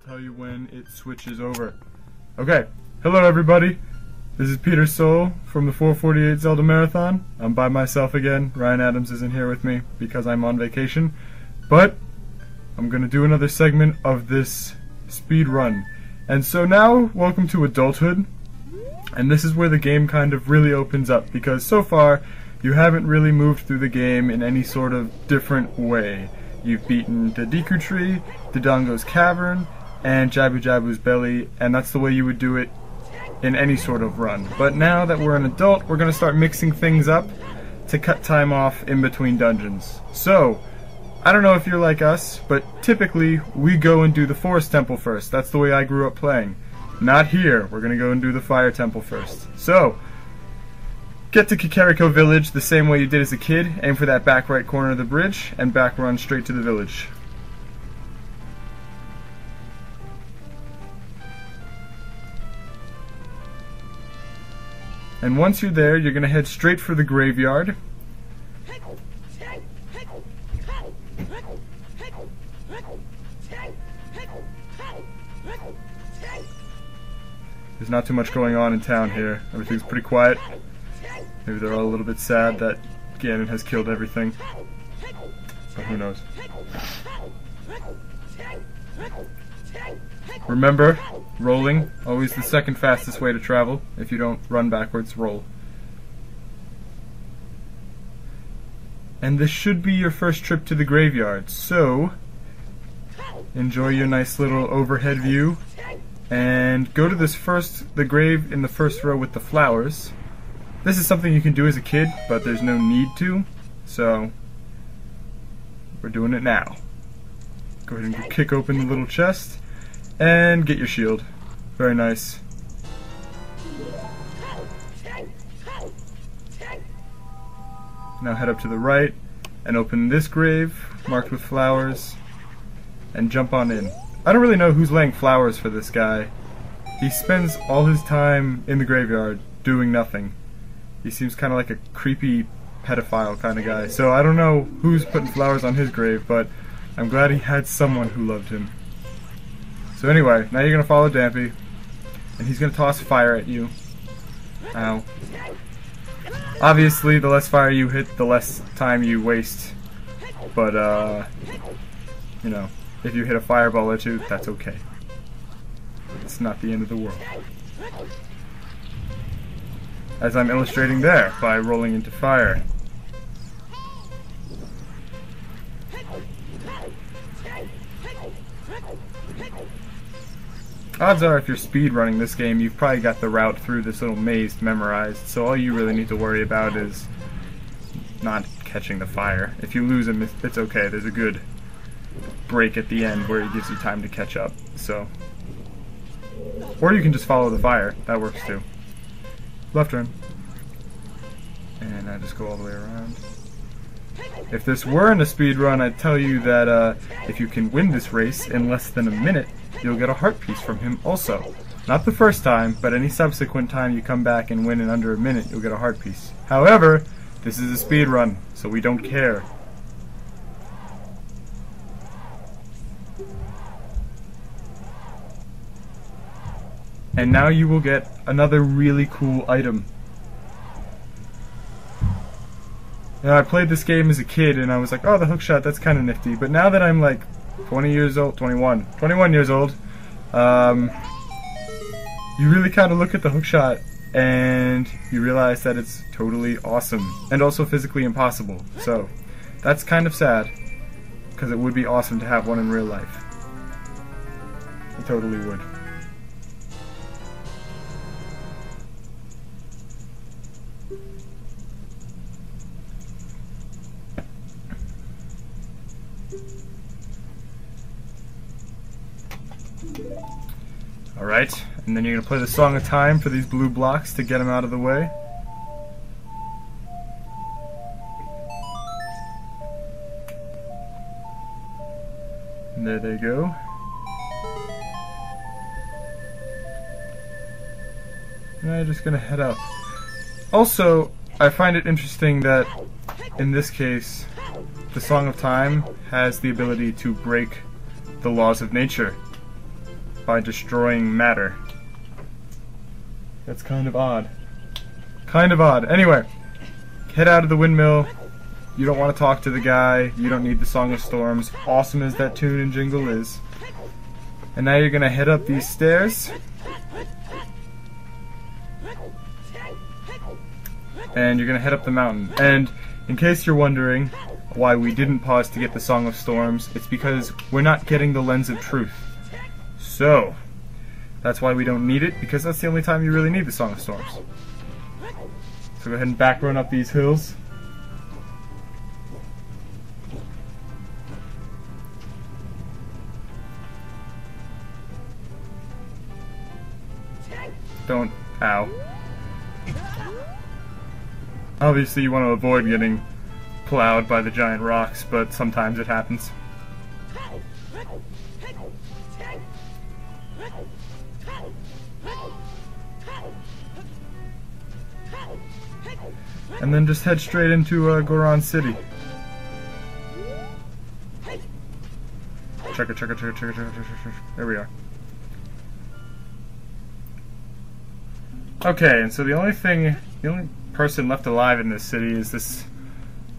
tell you when it switches over. Okay, hello everybody. This is Peter Soul from the 448 Zelda Marathon. I'm by myself again. Ryan Adams isn't here with me because I'm on vacation. But I'm going to do another segment of this speed run. And so now, welcome to adulthood. And this is where the game kind of really opens up, because so far you haven't really moved through the game in any sort of different way. You've beaten the Deku Tree, Dodongo's Cavern, and Jabu Jabu's Belly, and that's the way you would do it in any sort of run. But now that we're an adult, we're going to start mixing things up to cut time off in between dungeons. So, I don't know if you're like us, but typically we go and do the Forest Temple first. That's the way I grew up playing. Not here. We're going to go and do the Fire Temple first. So, get to Kakariko Village the same way you did as a kid. Aim for that back right corner of the bridge, and back run straight to the village. And once you're there, you're going to head straight for the graveyard. There's not too much going on in town here. Everything's pretty quiet. Maybe they're all a little bit sad that Ganon has killed everything. But who knows. Remember, rolling, always the second fastest way to travel. If you don't run backwards, roll. And this should be your first trip to the graveyard, so enjoy your nice little overhead view. And go to the grave in the first row with the flowers. This is something you can do as a kid, but there's no need to, so we're doing it now. Go ahead and kick open the little chest, and get your shield. Very nice. Now head up to the right, and open this grave, marked with flowers, and jump on in. I don't really know who's laying flowers for this guy. He spends all his time in the graveyard doing nothing. He seems kind of like a creepy pedophile kind of guy. So I don't know who's putting flowers on his grave, but I'm glad he had someone who loved him. So anyway, now you're going to follow Dampy, and he's going to toss fire at you. Ow. Obviously, the less fire you hit, the less time you waste. But, you know, if you hit a fireball at you, that's okay. It's not the end of the world. As I'm illustrating there, by rolling into fire. Odds are, if you're speedrunning this game, you've probably got the route through this little maze memorized, so all you really need to worry about is not catching the fire. If you lose him, it's okay. There's a good break at the end where he gives you time to catch up. So, or you can just follow the fire. That works too. Left turn. And I just go all the way around. If this weren't a speed run, I'd tell you that if you can win this race in less than a minute, you'll get a heart piece from him also. Not the first time, but any subsequent time you come back and win in under a minute, you'll get a heart piece. However, this is a speed run, so we don't care. And now you will get another really cool item. Now, I played this game as a kid and I was like, oh, the hookshot, that's kind of nifty. But now that I'm like 21 years old, you really kind of look at the hookshot and you realize that it's totally awesome and also physically impossible. So that's kind of sad, because it would be awesome to have one in real life. It totally would. Alright, and then you're going to play the Song of Time for these blue blocks to get them out of the way. And there they go. And I'm just going to head up. Also, I find it interesting that in this case, the Song of Time has the ability to break the laws of nature. by destroying matter. That's kind of odd. Kind of odd. Anyway, head out of the windmill. You don't want to talk to the guy. You don't need the Song of Storms. Awesome as that tune and jingle is. And now you're going to head up these stairs. And you're going to head up the mountain. And in case you're wondering why we didn't pause to get the Song of Storms, it's because we're not getting the Lens of Truth. So, that's why we don't need it, because that's the only time you really need the Song of Storms. So go ahead and back run up these hills. Don't, ow. Obviously you want to avoid getting plowed by the giant rocks, but sometimes it happens. And then just head straight into Goron City. Check. There we are. Okay, and so the only person left alive in this city is this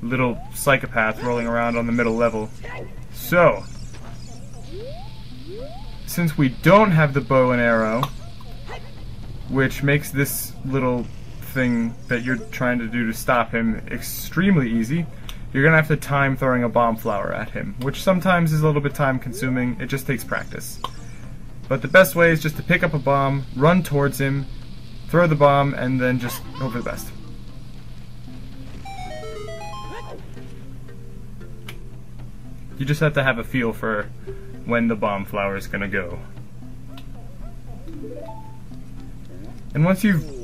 little psychopath rolling around on the middle level. So, since we don't have the bow and arrow, which makes this little thing that you're trying to do to stop him extremely easy, you're gonna have to time throwing a bomb flower at him, which sometimes is a little bit time consuming. It just takes practice. But the best way is just to pick up a bomb, run towards him, throw the bomb, and then just hope for the best. You just have to have a feel for when the bomb flower is gonna go. And once you've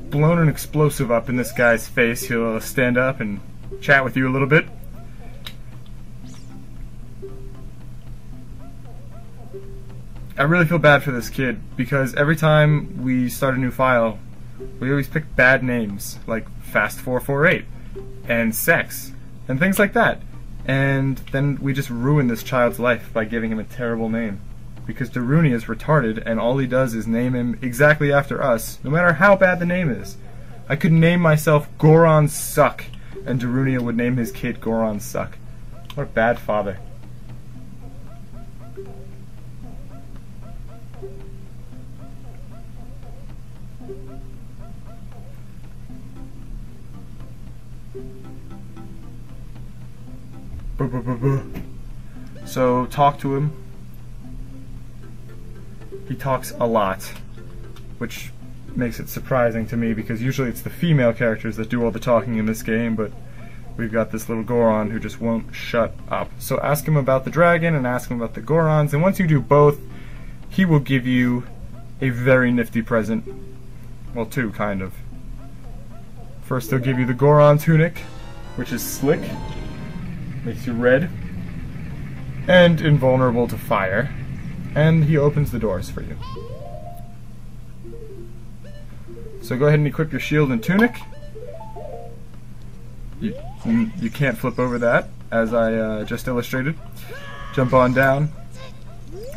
blown an explosive up in this guy's face, he'll stand up and chat with you a little bit. I really feel bad for this kid, because every time we start a new file, we always pick bad names, like Fast448, and Sex, and things like that. And then we just ruin this child's life by giving him a terrible name. Because Daruni is retarded, and all he does is name him exactly after us, no matter how bad the name is. I could name myself Goron Suck, and Darunia would name his kid Goron Suck. What a bad father. So, talk to him. He talks a lot, which makes it surprising to me, because usually it's the female characters that do all the talking in this game, but we've got this little Goron who just won't shut up. So ask him about the dragon and ask him about the Gorons, and once you do both, he will give you a very nifty present. Well, two, kind of. First, he'll give you the Goron tunic, which is slick, makes you red, and invulnerable to fire, and he opens the doors for you. So go ahead and equip your shield and tunic. You can't flip over that, as I just illustrated. Jump on down,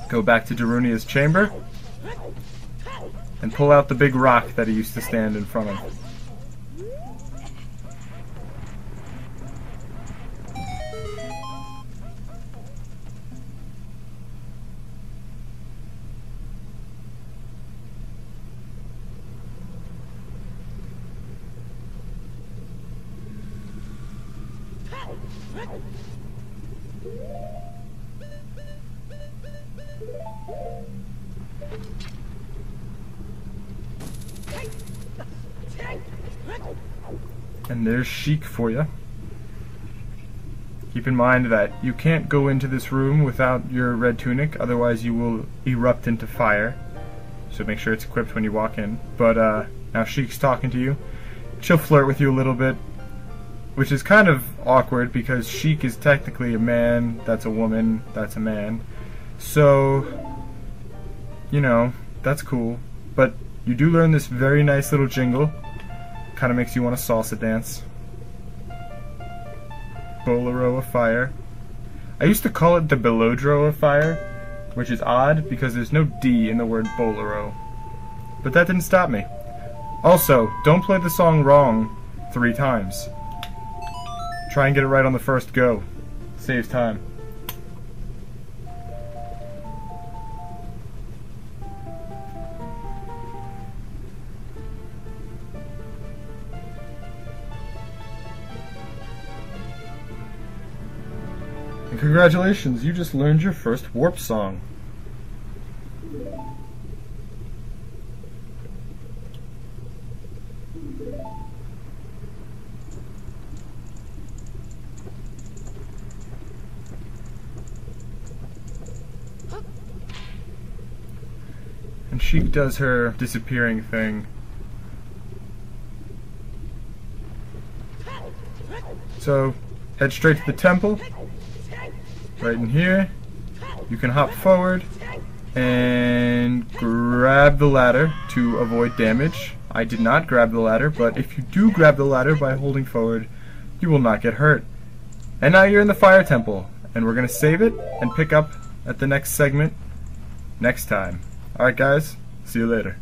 go back to Darunia's chamber, and pull out the big rock that he used to stand in front of. And there's Sheik for you. Keep in mind that you can't go into this room without your red tunic, otherwise you will erupt into fire. So make sure it's equipped when you walk in. But now Sheik's talking to you. She'll flirt with you a little bit, which is kind of awkward because Sheik is technically a man, that's a woman, that's a man. So, you know, that's cool. But you do learn this very nice little jingle. Kind of makes you want to salsa dance. Bolero of Fire. I used to call it the Belodro of Fire, which is odd because there's no D in the word bolero. But that didn't stop me. Also, don't play the song wrong 3 times. Try and get it right on the first go. Saves time. And congratulations, you just learned your first warp song. And she does her disappearing thing. So, head straight to the temple. Right in here. You can hop forward and grab the ladder to avoid damage. I did not grab the ladder, but if you do grab the ladder by holding forward, you will not get hurt. And now you're in the fire temple, and we're going to save it and pick up at the next segment next time. Alright guys, see you later.